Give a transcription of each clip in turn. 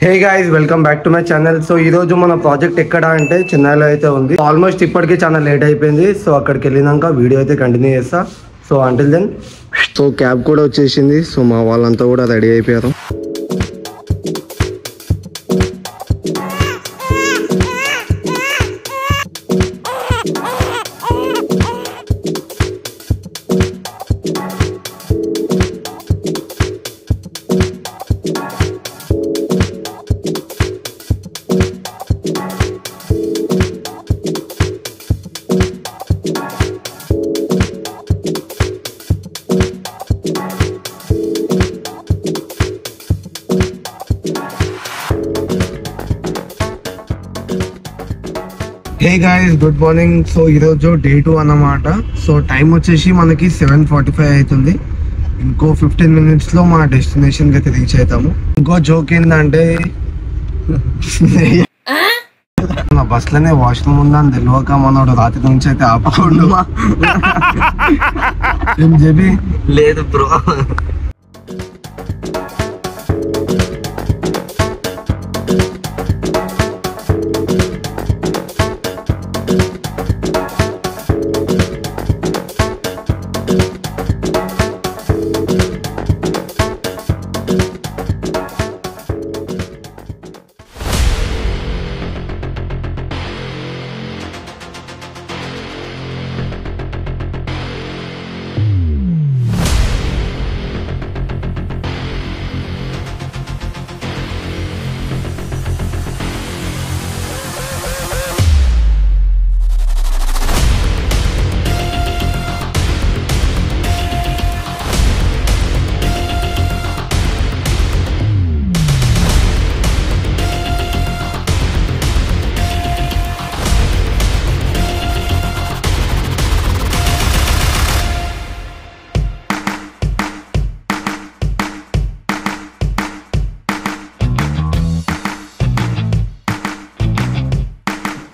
Hey guys welcome back to my channel. So ఈ రోజు మన ప్రాజెక్ట్ ఎక్కడ అంటే చెన్నైలో అయితే ఉంది. ఆల్మోస్ట్ ఇప్పటికే చాలా లేట్ అయిపోయింది. సో అక్కడికి వెళ్ళినాక వీడియో అయితే కంటిన్యూ చేస్తా. So until then so cab కూడా వచ్చేసింది. సో మా వాళ్ళంతా కూడా రెడీ అయిపోయారు. Hey guys good morning. So ఈరోజు డే 2 అన్నమాట. సో టైం వచ్చేసి మనకి 7:45 అవుతుంది. ఇంకో 15 minutes లో మా డెస్టినేషన్ కి అయితే రీచ్ అవుతాము. ఇంకో జోక్ ఏంటంటే నా బస్ లోనే వాష్రూమ్ ఉందని తెలియక మనోడు రాత్రి నుంచి అయితే ఆపకుండా ఏం చెప్పి లేదు బ్రో.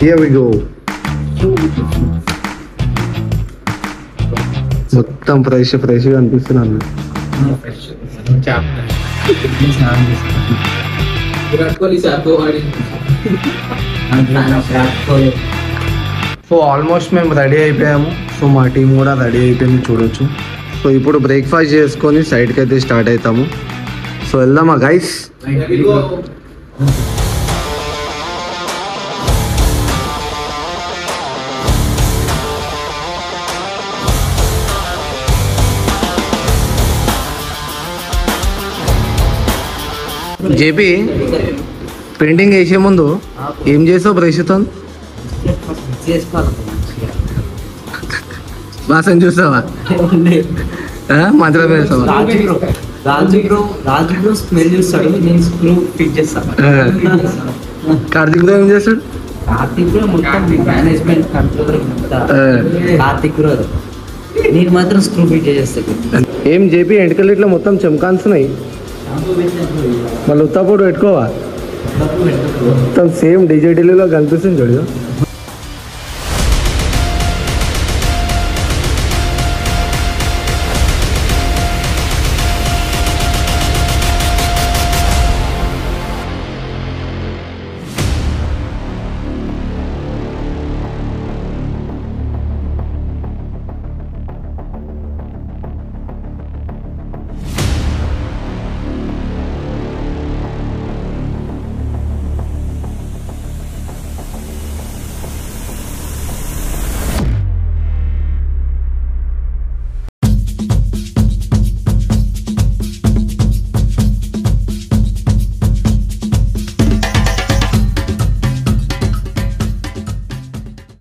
Here we go. మొత్తం ఫ్రెష్గా అనిపిస్తున్నాను. సో ఆల్మోస్ట్ మేము రెడీ అయిపోయాము. సో మా టీం కూడా రెడీ అయిపోయింది చూడొచ్చు. సో ఇప్పుడు బ్రేక్ఫాస్ట్ చేసుకొని సైడ్కి అయితే స్టార్ట్ అవుతాము. సో వెళ్దామా గైస్? జేపీ పెయింటింగ్ వేసే ముందు ఏం చేసావు బ్రష్తో? వాసన చూసావా? మంత్రం వేసావా? కార్తిక్ బ్రో ఏం చేస్తాడు? నేను మాత్రం స్క్రూ ఫిట్ చేస్తాను. ఏం జేపీ ఎంటకలు ఇట్లా మొత్తం చెమకాన్స్తున్నాయి. మళ్ళీ ఉత్తాపూడు పెట్టుకోవా? మొత్తం సేమ్ డిజైటీలో కనిపిస్తుంది చూడు.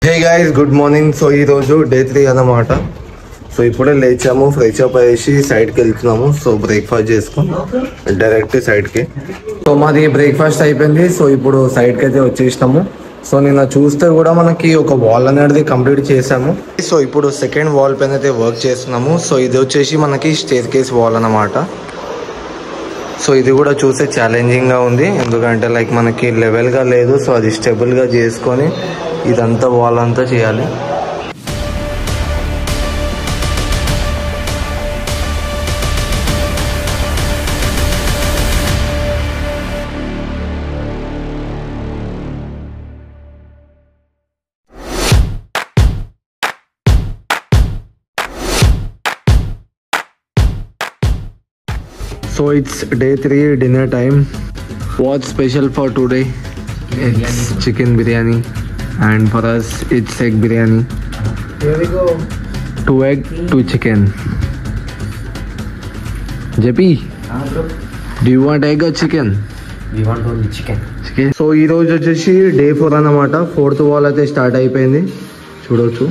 Hey guys good morning. So ఈరోజు డే 3 అన్నమాట. సో ఇప్పుడే లేచాము, ఫ్రెష్ అప్ అయ్యేసి సైడ్కి వెళ్తున్నాము. సో బ్రేక్ఫాస్ట్ చేసుకొని డైరెక్ట్ సైడ్కి. సో మాది బ్రేక్ఫాస్ట్ అయిపోయింది. సో ఇప్పుడు సైడ్కి అయితే వచ్చేసినాము. సో నిన్న చూస్తే కూడా మనకి ఒక వాల్ అనేది కంప్లీట్ చేసాము. సో ఇప్పుడు సెకండ్ వాల్ పైన అయితే వర్క్ చేస్తున్నాము. సో ఇది వచ్చేసి మనకి స్టేర్ కేస్ వాల్ అన్నమాట. సో ఇది కూడా చూస్తే ఛాలెంజింగ్గా ఉంది, ఎందుకంటే లైక్ మనకి లెవెల్గా లేదు. సో అది స్టెబుల్గా చేసుకొని ఇదంతా వాల్ అంతా చేయాలి. So it's day 3 dinner time. What's special for today? It's chicken biryani, and for us it's egg biryani. Here we go. 2 egg, 2 chicken. JP, do you want egg or chicken? We want only chicken. So ఈ రోజు వచ్చేసి day 4 అన్నమాట. 4th wall అయితే start అయిపోయింది, చూడవచ్చు.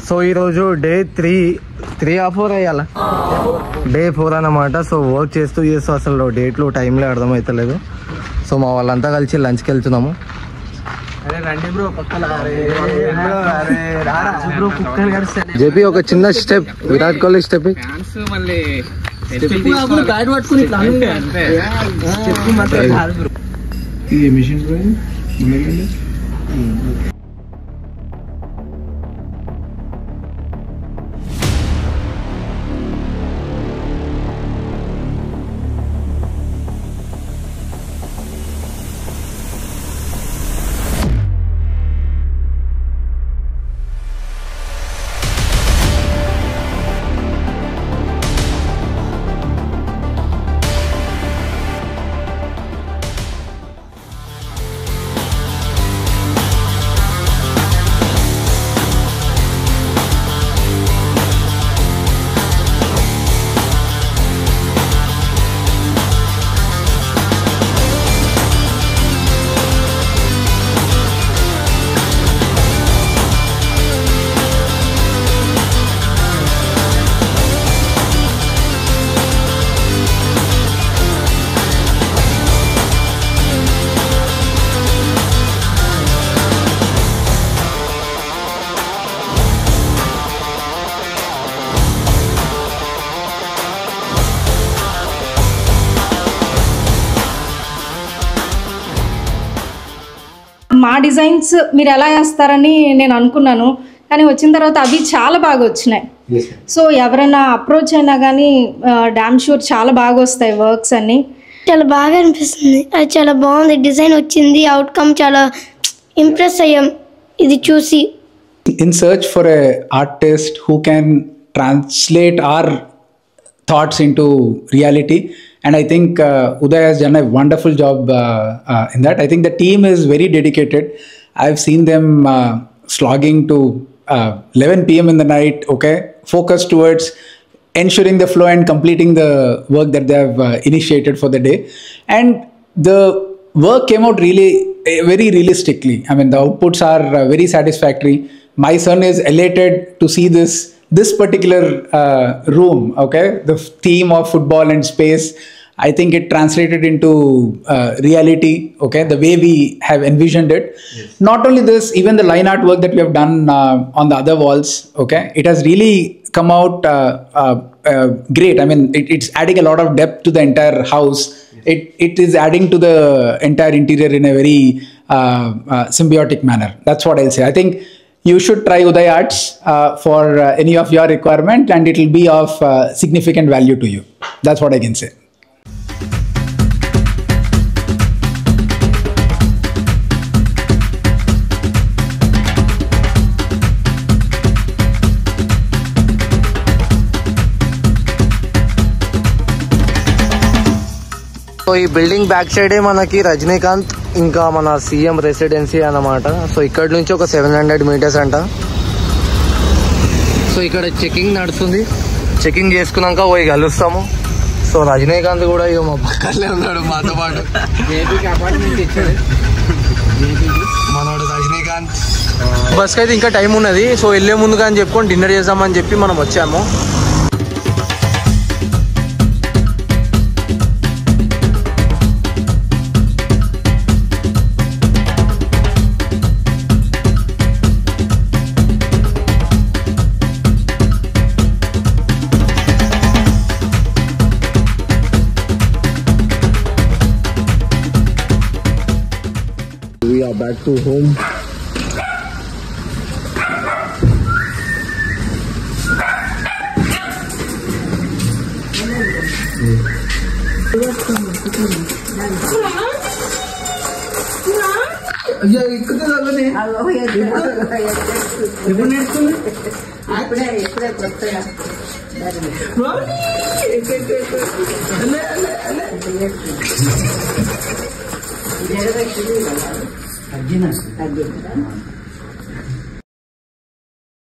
So ఈరోజు day 3 ఆ 4 అయ్యాలా, day 4 అన్నమాట. సో వర్క్ చేస్తూ అసలు డేట్లు టైంలో అర్థమవుతలేదు. సో మా వాళ్ళంతా కలిసి లంచ్కి వెళ్తున్నాము. జేపీ ఒక చిన్న స్టెప్, విరాట్ కోహ్లీ స్టెప్. మా డిజైన్స్ మీరు ఎలా వేస్తారని నేను అనుకున్నాను, కానీ వచ్చిన తర్వాత అవి చాలా బాగా వచ్చినాయి. సో ఎవరైనా అప్రోచ్ అయినా కానీ డామ్ షూర్ చాలా బాగా వస్తాయి వర్క్స్ అన్ని. చాలా బాగా అనిపిస్తుంది, అది చాలా బాగుంది, డిజైన్ వచ్చింది, అవుట్కమ్ చాలా ఇంప్రెస్ అయ్యాం ఇది చూసి. In search for a artist who can translate our thoughts into reality, and I think Uday has done a wonderful job in that. I think the team is very dedicated. I've seen them slogging to 11 p.m. in the night, okay, focused towards ensuring the flow and completing the work that they have initiated for the day. And the work came out really very realistically. I mean, the outputs are very satisfactory. My son is elated to see this particular room, okay, the theme of football and space. I think it translated into reality, okay, the way we have envisioned it. Yes. Not only this, even the line art work that we have done on the other walls, okay, it has really come out great. I mean, it's adding a lot of depth to the entire house. Yes. It is adding to the entire interior in a very symbiotic manner. That's what I'll say. I think you should try Uday Arts for any of your requirement, and it will be of significant value to you. That's what I can say. So ఈ building back సైడే మనకి రజనీకాంత్ ఇంకా మన CM residency అన్నమాట. So ఇక్కడ నుంచి ఒక 700 meters అంట. సో ఇక్కడ చెకింగ్ నడుస్తుంది. చెకింగ్ చేసుకున్నాక పోయి కలుస్తాము. సో రజనీకాంత్ కూడా ఇక మా పక్కనే ఉన్నాడు మాతో పాటు. మనోడు రజనీకాంత్. బస్కి అయితే ఇంకా టైం ఉన్నది. సో వెళ్ళే ముందుగా అని చెప్పుకొని డిన్నర్ చేద్దామని చెప్పి మనం వచ్చాము. We are back to home. Arjuna.